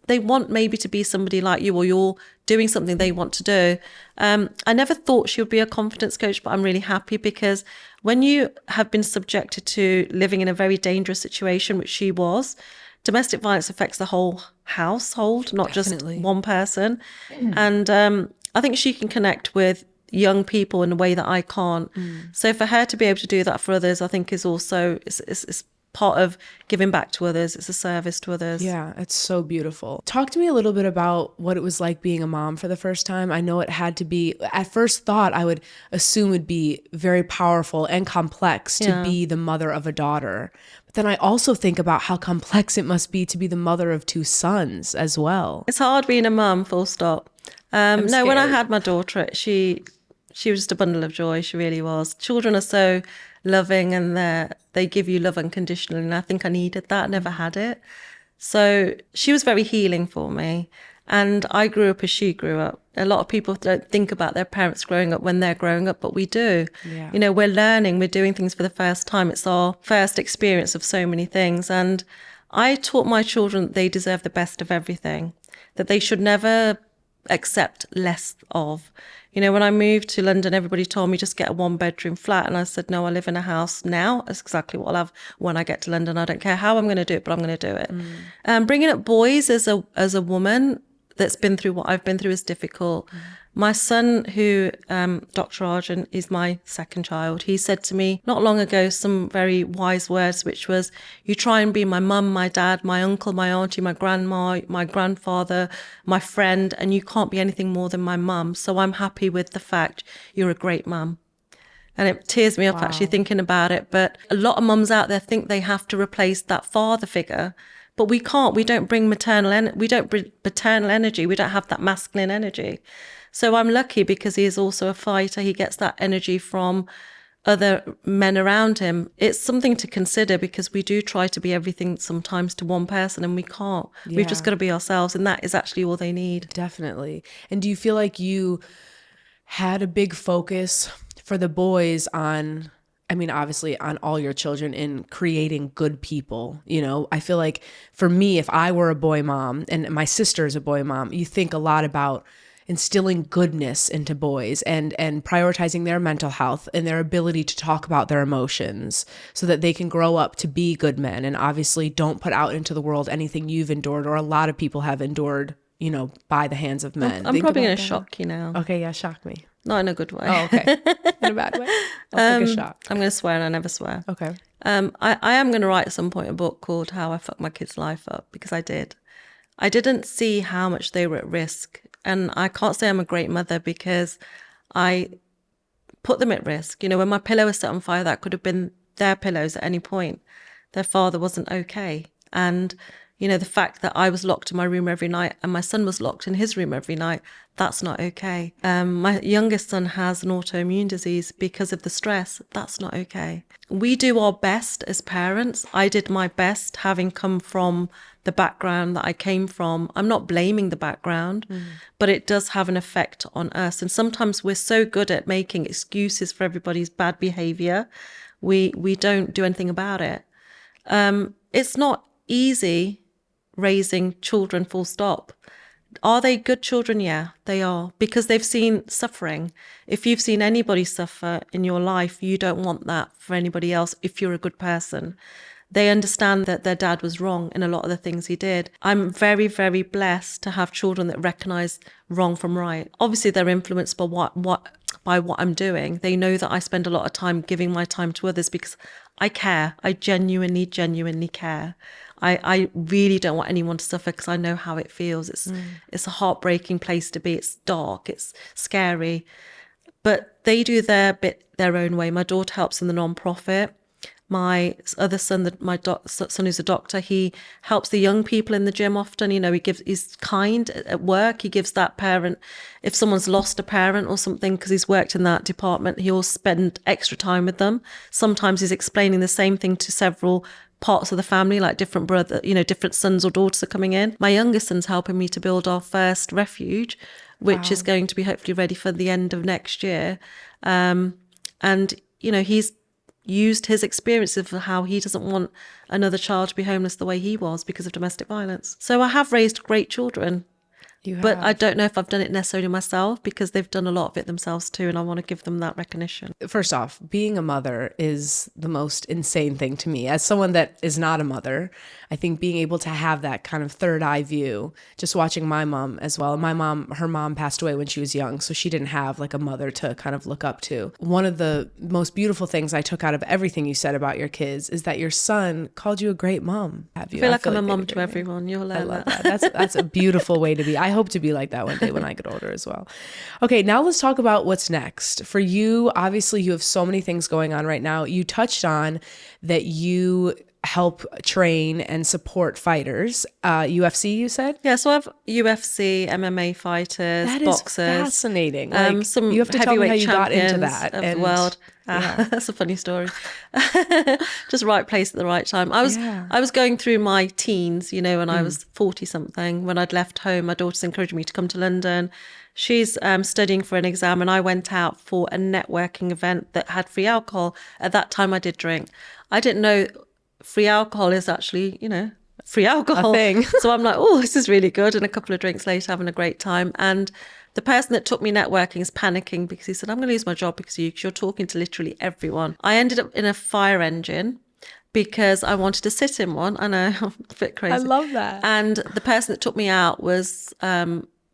they want maybe to be somebody like you, or you're doing something they want to do. I never thought she would be a confidence coach, but I'm really happy, because when you have been subjected to living in a very dangerous situation, which she was, domestic violence affects the whole household, not Definitely. just one person. And I think she can connect with young people in a way that I can't. So for her to be able to do that for others, I think is also, it's part of giving back to others. It's a service to others. Yeah, it's so beautiful. Talk to me a little bit about what it was like being a mom for the first time. I know it had to be, at first thought, I would assume would be very powerful and complex to be the mother of a daughter. But then I also think about how complex it must be to be the mother of 2 sons as well. It's hard being a mum, full stop. No, when I had my daughter, she was just a bundle of joy. She really was. Children are so loving, and they give you love unconditionally. And I think I needed that. I never had it. So she was very healing for me. And I grew up as she grew up. A lot of people don't think about their parents growing up when they're growing up, but we do. Yeah. You know, we're learning, we're doing things for the first time. It's our first experience of so many things. And I taught my children that they deserve the best of everything, that they should never accept less of. You know, when I moved to London, everybody told me just get a 1-bedroom flat. And I said, no, I live in a house now. That's exactly what I'll have when I get to London. I don't care how I'm going to do it, but I'm going to do it. Bringing up boys as a woman that's been through what I've been through is difficult. My son, who, Dr. Arjun, is my second child, he said to me not long ago some very wise words, which was, you try and be my mum, my dad, my uncle, my auntie, my grandma, my grandfather, my friend, and you can't be anything more than my mum. So I'm happy with the fact you're a great mum. And it tears me up actually thinking about it. But a lot of mums out there think they have to replace that father figure. But we can't. We don't bring we don't bring paternal energy. We don't have that masculine energy. So I'm lucky because he is also a fighter. He gets that energy from other men around him. It's something to consider, because we do try to be everything sometimes to one person, and we can't. Yeah. We've just got to be ourselves, and that is actually all they need. Definitely. And do you feel like you had a big focus for the boys on, I mean, obviously on all your children, in creating good people? You know, I feel like for me, if I were a boy mom and my sister is a boy mom, you think a lot about instilling goodness into boys and prioritizing their mental health and their ability to talk about their emotions so that they can grow up to be good men, and obviously don't put out into the world anything you've endured or a lot of people have endured, you know, by the hands of men. I'm probably going to shock you now. Okay, yeah, shock me. Not in a good way. Oh, okay. In a bad way? I'll take a shock. I'm going to swear, and I never swear. Okay. I am going to write at some point a book called How I Fucked My Kids' Life Up, because I did. I didn't see how much they were at risk. And I can't say I'm a great mother, because I put them at risk. You know, when my pillow was set on fire, that could have been their pillows at any point. Their father wasn't okay. And, you know, the fact that I was locked in my room every night and my son was locked in his room every night, that's not okay. My youngest son has an autoimmune disease because of the stress. That's not okay. We do our best as parents. I did my best, having come from the background that I came from. I'm not blaming the background, but it does have an effect on us. And sometimes we're so good at making excuses for everybody's bad behavior, we don't do anything about it. It's not easy raising children, full stop. Are they good children? Yeah, they are, because they've seen suffering. If you've seen anybody suffer in your life, you don't want that for anybody else if you're a good person. They understand that their dad was wrong in a lot of the things he did. I'm very, very blessed to have children that recognize wrong from right. Obviously, they're influenced by what I'm doing. They know that I spend a lot of time giving my time to others because I care. I genuinely care. I really don't want anyone to suffer, because I know how it feels. It's a heartbreaking place to be. It's dark. It's scary. But they do their bit their own way. My daughter helps in the non-profit. My other son, son who's a doctor, he helps the young people in the gym often. You know, he's kind at work. He gives that parent, if someone's lost a parent or something, because he's worked in that department, he'll spend extra time with them. Sometimes he's explaining the same thing to several parts of the family, like different sons or daughters are coming in. My youngest son's helping me to build our first refuge, which is going to be hopefully ready for the end of next year. And, you know, he's used his experiences for how he doesn't want another child to be homeless the way he was because of domestic violence. So I have raised great children. But I don't know if I've done it necessarily myself, because they've done a lot of it themselves too, and I want to give them that recognition. First off, being a mother is the most insane thing to me. As someone that is not a mother, I think being able to have that kind of third eye view, just watching my mom as well. My mom, her mom passed away when she was young, so she didn't have like a mother to kind of look up to. One of the most beautiful things I took out of everything you said about your kids is that your son called you a great mom. I feel like I'm a mom to everyone. You'll learn that. That's a beautiful way to be. I hope to be like that one day when I get older as well. Okay, now let's talk about what's next. For you, obviously you have so many things going on right now. You touched on that you help train and support fighters. UFC, you said? Yeah, so I have UFC, MMA fighters, that boxers. That is fascinating. Like, some you have to tell me how you got into that that. of the world. Yeah. That's a funny story. Just right place at the right time. I was going through my teens, when I was 40 something, when I'd left home. My daughter's encouraged me to come to London. She's studying for an exam, and I went out for a networking event that had free alcohol. At that time I did drink. I didn't know free alcohol is actually, free alcohol. A thing. So I'm like, oh, this is really good. And a couple of drinks later, having a great time. And the person that took me networking is panicking because he said, I'm going to lose my job because you're talking to literally everyone. I ended up in a fire engine because I wanted to sit in one. I know, I'm a bit crazy. I love that. And the person that took me out was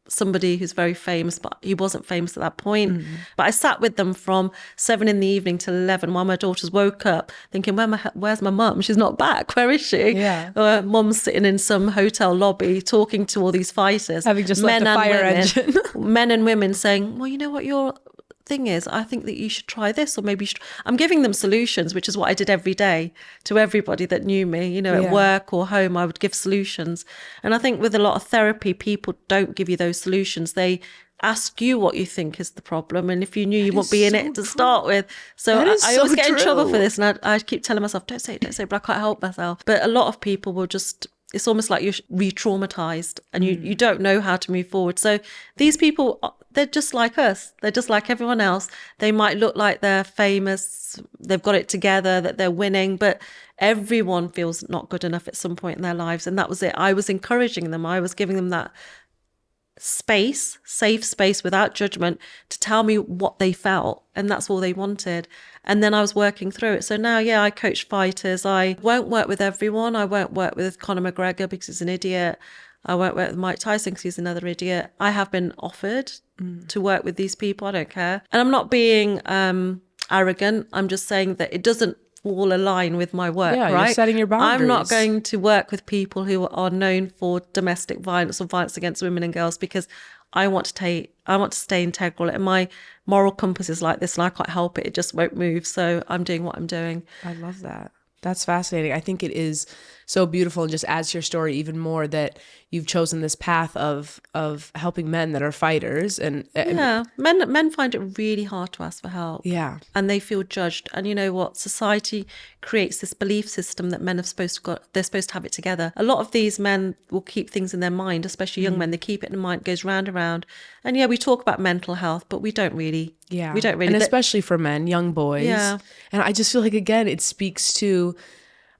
somebody who's very famous, but he wasn't famous at that point. But I sat with them from 7 p.m. till 11 while my daughters woke up thinking, where's my mum? She's not back. Where is she? Yeah. Mum's sitting in some hotel lobby talking to all these fighters. Having just left the fire engine. Men and women saying, well, you know what your thing is? I think that you should try this, or maybe you should. I'm giving them solutions, which is what I did every day to everybody that knew me, at work or home. I would give solutions. And I think with a lot of therapy, people don't give you those solutions. They ask you what you think is the problem, and if you knew, you wouldn't be in it to start with. So I always get in trouble for this, and I keep telling myself, don't say it, but I can't help myself. But a lot of people will just, it's almost like you're re-traumatized and you don't know how to move forward. So these people, they're just like us. They're just like everyone else. They might look like they're famous, they've got it together, that they're winning, but everyone feels not good enough at some point in their lives. And that was it. I was encouraging them. I was giving them that space, safe space without judgment, to tell me what they felt, and that's all they wanted. And then I was working through it. So now, I coach fighters. I won't work with everyone. I won't work with Conor McGregor because he's an idiot. I won't work with Mike Tyson because he's another idiot. I have been offered to work with these people. I don't care. And I'm not being arrogant. I'm just saying that it doesn't all align with my work, right? You're setting your boundaries. I'm not going to work with people who are known for domestic violence or violence against women and girls, because I want to stay integral, and my moral compass is like this, and I can't help it. It just won't move. So I'm doing what I'm doing. I love that. That's fascinating. I think it is so beautiful, and just adds to your story even more that you've chosen this path of helping men that are fighters. And men find it really hard to ask for help. Yeah. And they feel judged. And you know what? Society creates this belief system that men they're supposed to have it together. A lot of these men will keep things in their mind, especially young men. They keep it in mind, it goes round and round. And we talk about mental health, but we don't really. Yeah. We don't really. And especially for men, young boys. Yeah. And I just feel like, again, it speaks to,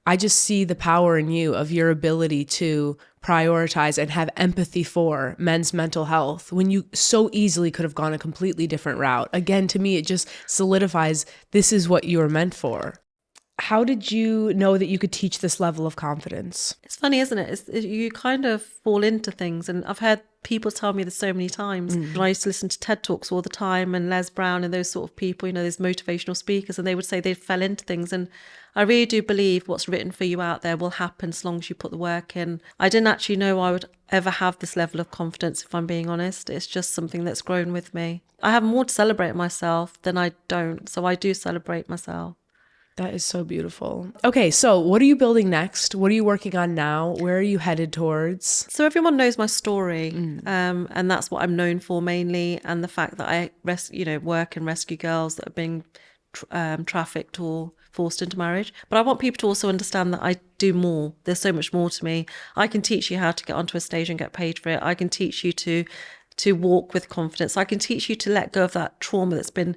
I just see the power in you of your ability to prioritize and have empathy for men's mental health when you so easily could have gone a completely different route. Again, to me, it just solidifies this is what you were meant for. How did you know that you could teach this level of confidence? It's funny, isn't it? You kind of fall into things. And I've heard people tell me this so many times. And I used to listen to TED Talks all the time, and Les Brown and those sort of people, those motivational speakers, and they would say they fell into things. And I really do believe what's written for you out there will happen as long as you put the work in. I didn't actually know I would ever have this level of confidence, if I'm being honest. It's just something that's grown with me. I have more to celebrate myself than I don't. So I do celebrate myself. That is so beautiful. Okay, so what are you building next? What are you working on now? Where are you headed towards? So everyone knows my story, and that's what I'm known for mainly, and the fact that I work and rescue girls that are being trafficked or forced into marriage. But I want people to also understand that I do more. There's so much more to me. I can teach you how to get onto a stage and get paid for it. I can teach you to walk with confidence. I can teach you to let go of that trauma that's been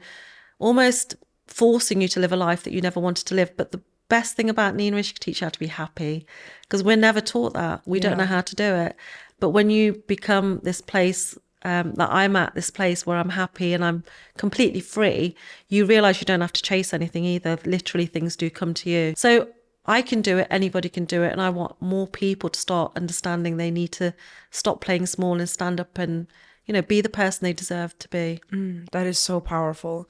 almost forcing you to live a life that you never wanted to live. But the best thing about Nina is she can teach you how to be happy, because we're never taught that. We don't know how to do it. But when you become this place that I'm at, this place where I'm happy and I'm completely free, you realize you don't have to chase anything either. Literally, things do come to you. So I can do it, anybody can do it. And I want more people to start understanding they need to stop playing small and stand up and, you know, be the person they deserve to be. That is so powerful.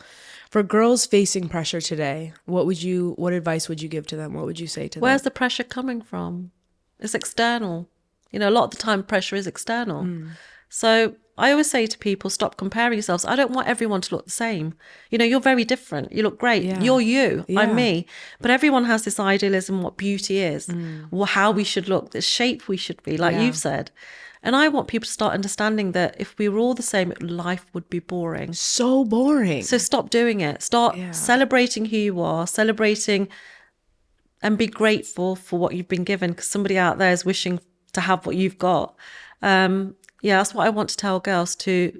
For girls facing pressure today, what advice would you give to them? What would you say to them? Where's the pressure coming from? It's external. You know, a lot of the time pressure is external. So I always say to people, stop comparing yourselves. I don't want everyone to look the same. You know, you're very different. You look great. You're you. I'm me. But everyone has this idealism what beauty is, how we should look, the shape we should be, like you've said. And I want people to start understanding that if we were all the same, life would be boring. So boring. So stop doing it. Start celebrating who you are, celebrating and be grateful for what you've been given, because somebody out there is wishing to have what you've got. That's what I want to tell girls, to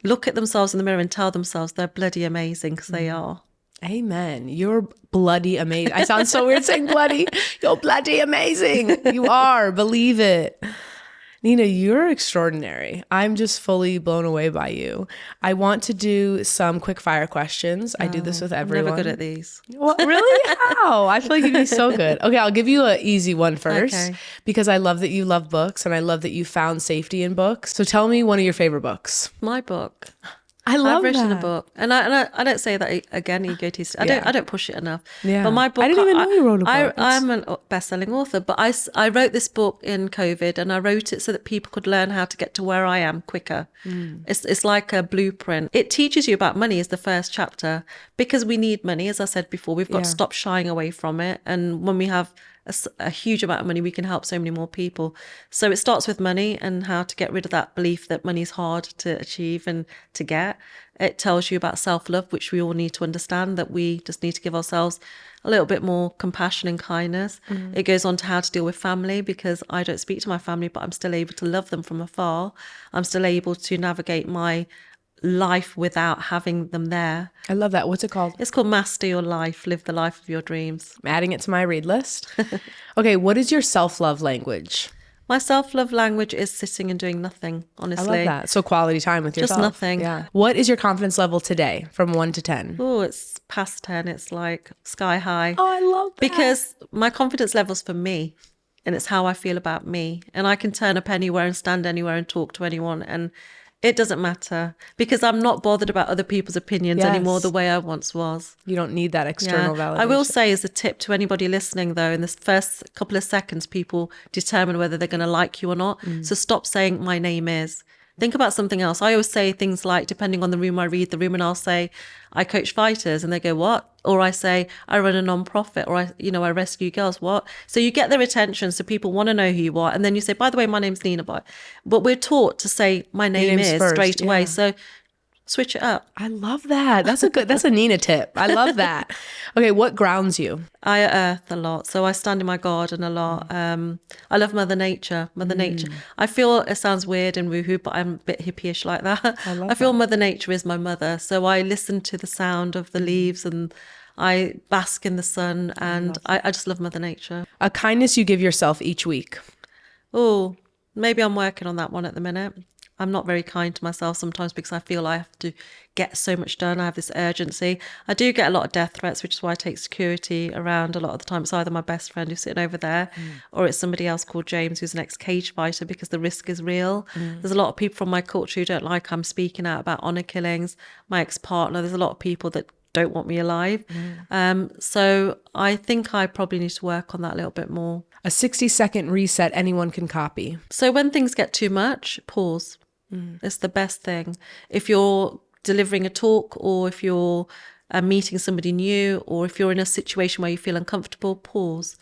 look at themselves in the mirror and tell themselves they're bloody amazing, because they are. Amen. You're bloody amazing. I sound so weird saying bloody. You're bloody amazing. You are. Believe it. Nina, you're extraordinary. I'm just fully blown away by you. I want to do some quick fire questions. I do this with everyone. I'm never good at these. What, really? How? I feel like you'd be so good. Okay, I'll give you an easy one first, because I love that you love books and I love that you found safety in books. So tell me one of your favorite books. My book. I've written a book, and I don't say that again, egotistic. I don't push it enough. Yeah. But my book, I didn't even know you wrote a book. I'm a best-selling author, but I wrote this book in COVID, and I wrote it so that people could learn how to get to where I am quicker. It's like a blueprint. It teaches you about money as the first chapter, because we need money. As I said before, we've got to stop shying away from it. And when we have a huge amount of money, we can help so many more people. So it starts with money and how to get rid of that belief that money is hard to achieve and to get. It tells you about self-love, which we all need to understand, that we just need to give ourselves a little bit more compassion and kindness. It goes on to how to deal with family, because I don't speak to my family, but I'm still able to love them from afar. I'm still able to navigate my life without having them there. I love that. What's it called? It's called Master Your Life, Live the Life of Your Dreams. I'm adding it to my read list. Okay, what is your self-love language? My self-love language is sitting and doing nothing, honestly. I love that. So quality time with yourself. Just nothing. Yeah. What is your confidence level today from 1 to 10? Oh, it's past 10. It's like sky high. Oh, I love that. Because my confidence level's for me, and it's how I feel about me. And I can turn up anywhere and stand anywhere and talk to anyone, and it doesn't matter, because I'm not bothered about other people's opinions anymore the way I once was. You don't need that external validation. I will say, as a tip to anybody listening, though, in the first couple of seconds, people determine whether they're going to like you or not. So stop saying, my name is. Think about something else. I always say things like, depending on the room I read the room, and I'll say, I coach fighters, and they go, what? Or I say, I run a non-profit, or I rescue girls. What? So you get their attention, so people want to know who you are. And then you say, by the way, my name's Nina. But we're taught to say, my name is first, straight away. So switch it up. I love that. That's a Nina tip. I love that. Okay, what grounds you? I earth a lot. So I stand in my garden a lot. I love Mother Nature. Mother Nature. I feel it sounds weird and woohoo, but I'm a bit hippie-ish like that. I feel Mother Nature is my mother. So I listen to the sound of the leaves, and I bask in the sun, and I just love Mother Nature. A kindness you give yourself each week. Oh, maybe I'm working on that one at the minute. I'm not very kind to myself sometimes, because I feel I have to get so much done. I have this urgency. I do get a lot of death threats, which is why I take security around a lot of the time. It's either my best friend who's sitting over there, or it's somebody else called James, who's an ex-cage fighter, because the risk is real. There's a lot of people from my culture who don't like I'm speaking out about honour killings. My ex-partner, there's a lot of people that don't want me alive. So I think I probably need to work on that a little bit more. A 60-second reset anyone can copy. So when things get too much, pause. It's the best thing. If you're delivering a talk, or if you're meeting somebody new, or if you're in a situation where you feel uncomfortable, pause.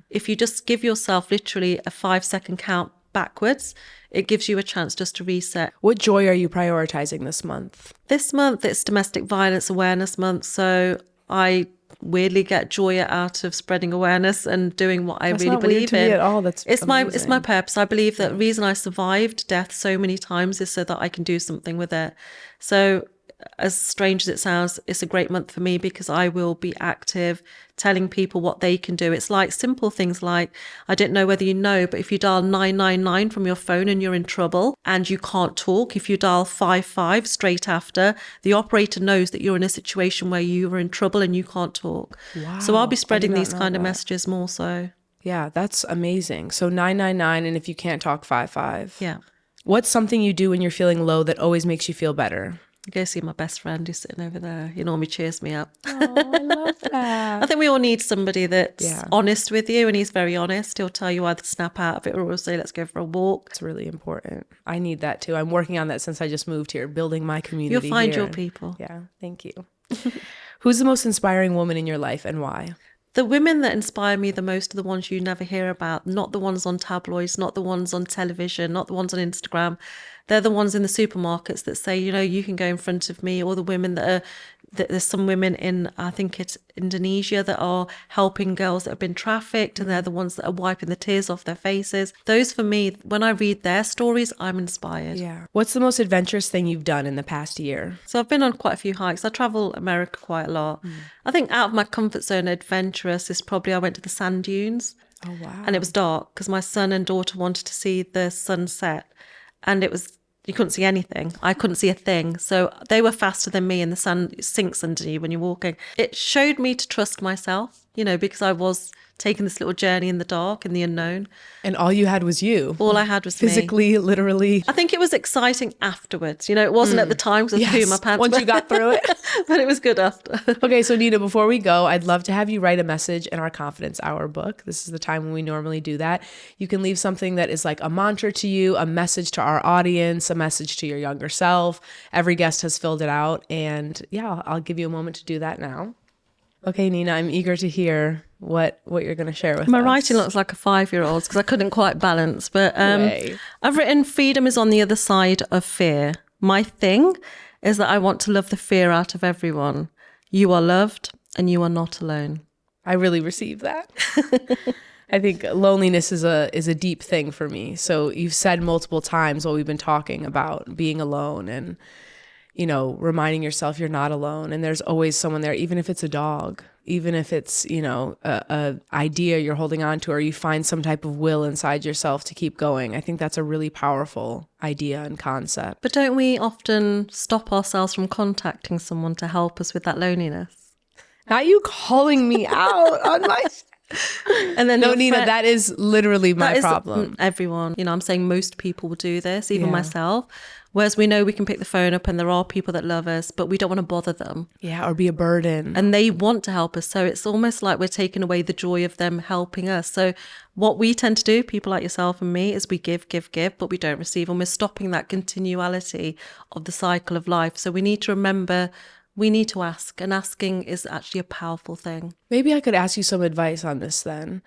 If you just give yourself literally a 5-second count backwards, it gives you a chance just to reset. What joy are you prioritizing this month? This month, it's Domestic Violence Awareness Month. So I weirdly get joy out of spreading awareness and doing what I really believe in. At all. It's my purpose. I believe that the reason I survived death so many times is so that I can do something with it. So as strange as it sounds, it's a great month for me because I will be active, telling people what they can do. It's like simple things like, I don't know whether you know, but if you dial 999 from your phone and you're in trouble and you can't talk, if you dial 55 straight after, the operator knows that you're in a situation where you are in trouble and you can't talk. Wow. So I'll be spreading these kind of that. messages more so. Yeah, that's amazing. So 999, and if you can't talk, 55. Yeah. What's something you do when you're feeling low that always makes you feel better? Go see my best friend who's sitting over there. He normally cheers me up. Oh, I love that. I think we all need somebody that's honest with you, and he's very honest. He'll tell you either snap out of it or he'll say, let's go for a walk. It's really important. I need that too. I'm working on that since I just moved here, building my community. You'll find here. your people. Yeah, thank you. Who's the most inspiring woman in your life and why? The women that inspire me the most are the ones you never hear about, not the ones on tabloids, not the ones on television, not the ones on Instagram. They're the ones in the supermarkets that say, you know, you can go in front of me, or the women there's some women in, I think it's Indonesia, that are helping girls that have been trafficked, and they're the ones that are wiping the tears off their faces. Those, for me, when I read their stories, I'm inspired. Yeah. What's the most adventurous thing you've done in the past year? So I've been on quite a few hikes. I travel America quite a lot. I think out of my comfort zone, adventurous is probably I went to the sand dunes. Oh, wow. And it was dark because my son and daughter wanted to see the sunset, and you couldn't see anything. I couldn't see a thing. So they were faster than me, and the sun sinks under you when you're walking. It showed me to trust myself, you know, because I was taking this little journey in the dark, in the unknown. And all you had was you. All I had was physically, me. literally. I think it was exciting afterwards. You know, it wasn't at the time because I was pooing my pants. Once you got through it. But it was good after. Okay, so Nina, before we go, I'd love to have you write a message in our Confidence Hour book. This is the time when we normally do that. You can leave something that is like a mantra to you, a message to our audience, a message to your younger self. Every guest has filled it out. And yeah, I'll give you a moment to do that now. Okay, Nina, I'm eager to hear what you're going to share with My us. writing looks like a 5-year-old's because I couldn't quite balance. But I've written, freedom is on the other side of fear. My thing is that I want to love the fear out of everyone. You are loved and you are not alone. I really receive that. I think loneliness is a deep thing for me. So you've said multiple times while we've been talking about being alone and, you know, reminding yourself you're not alone. And there's always someone there, even if it's a dog, even if it's, you know, a idea you're holding on to, or you find some type of will inside yourself to keep going. I think that's a really powerful idea and concept. But don't we often stop ourselves from contacting someone to help us with that loneliness? Not you calling me out on my... And then no, Nina, that is literally my problem. Everyone, you know, I'm saying most people will do this, even myself. Whereas we know we can pick the phone up and there are people that love us, but we don't want to bother them. Yeah, or be a burden. And they want to help us. So it's almost like we're taking away the joy of them helping us. So what we tend to do, people like yourself and me, is we give, but we don't receive. And we're stopping that continuality of the cycle of life. So we need to remember, we need to ask. And asking is actually a powerful thing. Maybe I could ask you some advice on this then.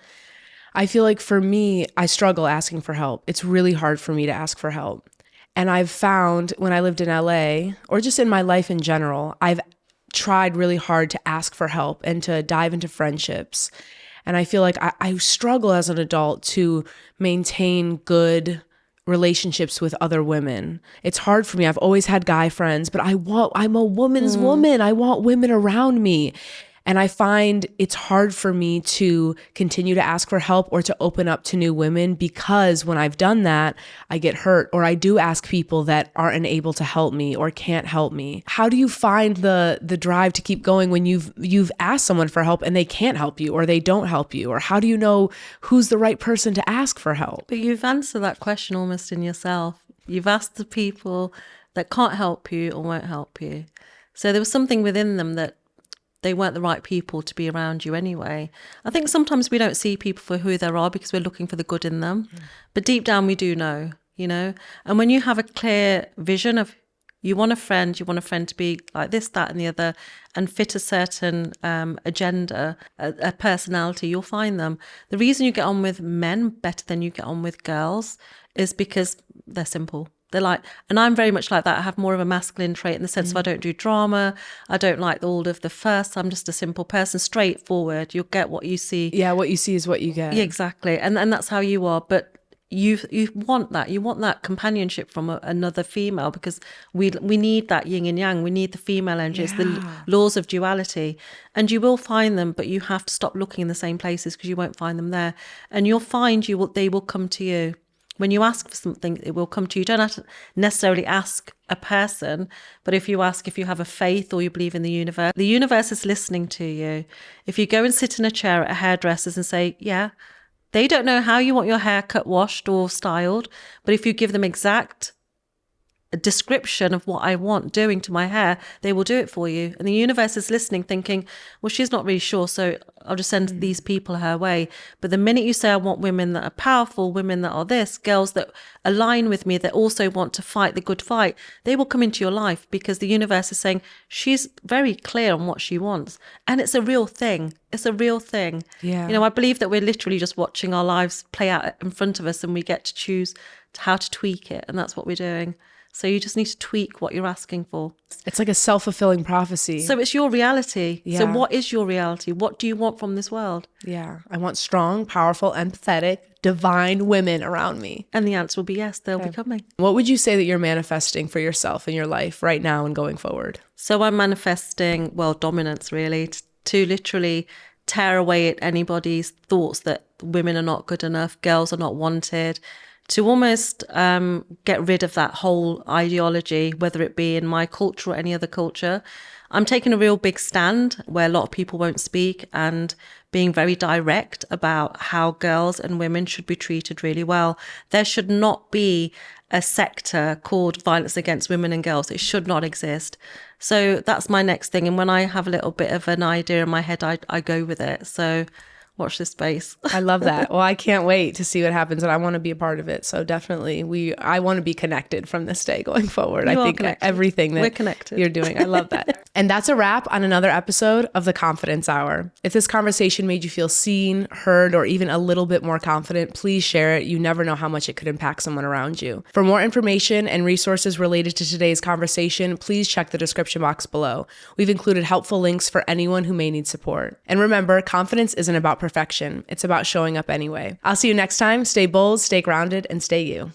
I feel like for me, I struggle asking for help. It's really hard for me to ask for help. And I've found when I lived in LA, or just in my life in general, I've tried really hard to ask for help and to dive into friendships. And I feel like I struggle as an adult to maintain good relationships with other women. It's hard for me. I've always had guy friends, but I'm a woman's woman. I want women around me. And I find it's hard for me to continue to ask for help or to open up to new women, because when I've done that, I get hurt, or I do ask people that aren't able to help me or can't help me. How do you find the drive to keep going when you've asked someone for help and they can't help you or they don't help you? Or how do you know who's the right person to ask for help? But you've answered that question almost in yourself. You've asked the people that can't help you or won't help you. So there was something within them that they weren't the right people to be around you anyway. I think sometimes we don't see people for who they are because we're looking for the good in them. But deep down we do know, you know. And when you have a clear vision of you want a friend to be like this, that and the other, and fit a certain agenda, a personality, you'll find them. The reason you get on with men better than you get on with girls is because they're simple. They're like, and I'm very much like that. I have more of a masculine trait in the sense of I don't do drama. I don't like all of the fuss. I'm just a simple person, straightforward. You'll get what you see. Yeah, what you see is what you get. Yeah, exactly. And that's how you are. But you want that. You want that companionship from another female, because we need that yin and yang. We need the female energy. It's the laws of duality, and you will find them, but you have to stop looking in the same places, because you won't find them there. And you'll find they will come to you. When you ask for something, it will come to you. You don't have to necessarily ask a person, but if you ask if you have a faith or you believe in the universe is listening to you. If you go and sit in a chair at a hairdresser's and say, yeah, they don't know how you want your hair cut, washed or styled, but if you give them exact a description of what I want doing to my hair, they will do it for you. And the universe is listening, thinking, well, she's not really sure, so I'll just send these people her way. But the minute you say, I want women that are powerful, women that are this, girls that align with me, that also want to fight the good fight, they will come into your life, because the universe is saying she's very clear on what she wants. And it's a real thing. It's a real thing. Yeah. You know, I believe that we're literally just watching our lives play out in front of us, and we get to choose how to tweak it. And that's what we're doing. So you just need to tweak what you're asking for. It's like a self-fulfilling prophecy. So it's your reality. Yeah. So what is your reality? What do you want from this world? Yeah. I want strong, powerful, empathetic, divine women around me. And the answer will be yes, they'll be coming. What would you say that you're manifesting for yourself in your life right now and going forward? So I'm manifesting, dominance really, to literally tear away at anybody's thoughts that women are not good enough, girls are not wanted, to almost get rid of that whole ideology, whether it be in my culture or any other culture. I'm taking a real big stand where a lot of people won't speak, and being very direct about how girls and women should be treated really well. There should not be a sector called violence against women and girls. It should not exist. So that's my next thing. And when I have a little bit of an idea in my head, I go with it. So watch this space. I love that. Well, I can't wait to see what happens, and I want to be a part of it. So definitely I want to be connected from this day going forward. I think everything that we're connected. You're doing, I love that. And that's a wrap on another episode of the Confidence Hour. If this conversation made you feel seen, heard, or even a little bit more confident, please share it. You never know how much it could impact someone around you. For more information and resources related to today's conversation, please check the description box below. We've included helpful links for anyone who may need support. And remember, confidence isn't about perfection. It's about showing up anyway. I'll see you next time. Stay bold, stay grounded, and stay you.